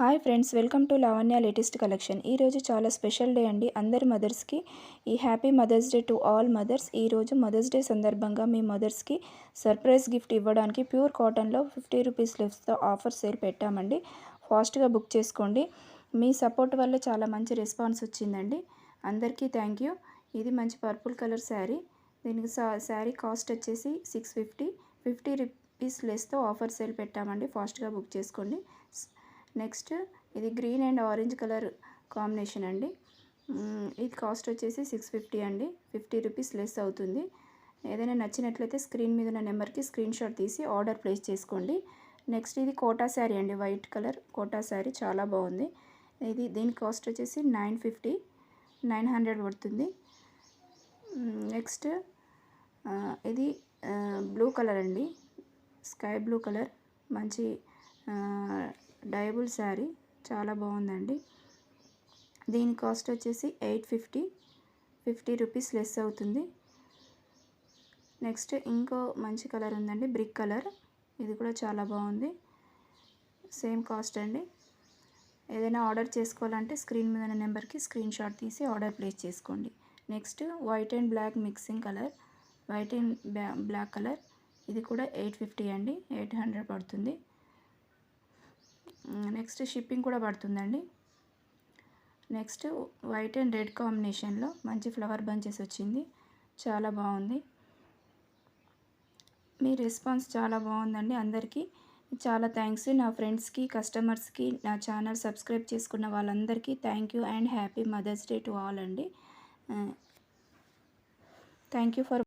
Hi friends, welcome to Lavanya latest collection. ఈరోజు చాలా special day అండి. అందరి మదర్స్కి ఈ happy mothers day to all mothers. ఈరోజు మదర్స్ డే సందర్భంగా మీ మదర్స్కి సర్ప్రైజ్ గిఫ్ట్ ఇవ్వడానికి ప్యూర్ కాటన్లో 50 రూపీస్ లెస్తో ఆఫర్ సేల్ పెట్టామండి. ఫాస్ట్గా బుక్ చేసుకోండి. మీ సపోర్ట్ వల్ల చాలా మంచి రెస్పాన్స్ వచ్చిందండి. అందరికీ థ్యాంక్ యూ. ఇది మంచి పర్పుల్ కలర్ శారీ. దీనికి శారీ కాస్ట్ వచ్చేసి 650 రూపీస్ లెస్తో ఆఫర్ సేల్ పెట్టామండి. ఫాస్ట్గా బుక్ చేసుకోండి. నెక్స్ట్ ఇది green and orange colour combination అండి. ఇది కాస్ట్ వచ్చేసి 650 అండి. 50 రూపీస్ లెస్ అవుతుంది. ఏదైనా నచ్చినట్లయితే స్క్రీన్ మీద ఉన్న నెంబర్కి స్క్రీన్ షాట్ తీసి ఆర్డర్ ప్లేస్ చేసుకోండి. నెక్స్ట్ ఇది కోటా శారీ అండి. వైట్ కలర్ కోటా శారీ చాలా బాగుంది. దీని కాస్ట్ వచ్చేసి 900 పడుతుంది. నెక్స్ట్ ఇది బ్లూ కలర్ అండి. స్కై బ్లూ కలర్ మంచి డయబుల్ శారీ చాలా బాగుందండి. దీని కాస్ట్ వచ్చేసి 850 రూపీస్ లెస్ అవుతుంది. నెక్స్ట్ ఇంకో మంచి కలర్ ఉందండి, బ్రిక్ కలర్. ఇది కూడా చాలా బాగుంది. సేమ్ కాస్ట్ అండి. ఏదైనా ఆర్డర్ చేసుకోవాలంటే స్క్రీన్ మీద ఉన్న నెంబర్కి స్క్రీన్ షాట్ తీసి ఆర్డర్ ప్లేస్ చేసుకోండి. Next white and black mixing colour, white and black colour. ఇది కూడా 850 అండి. 800 పడుతుంది. నెక్స్ట్ షిప్పింగ్ కూడా పడుతుందండి. నెక్స్ట్ వైట్ అండ్ రెడ్ కాంబినేషన్లో మంచి ఫ్లవర్ బంచెస్ వచ్చింది. చాలా బాగుంది. మీ రెస్పాన్స్ చాలా బాగుందండి. అందరికీ చాలా థ్యాంక్స్. నా ఫ్రెండ్స్కి, కస్టమర్స్కి, నా ఛానల్ సబ్స్క్రైబ్ చేసుకున్న వాళ్ళందరికీ thank you and happy mothers day to all అండి. Thank you for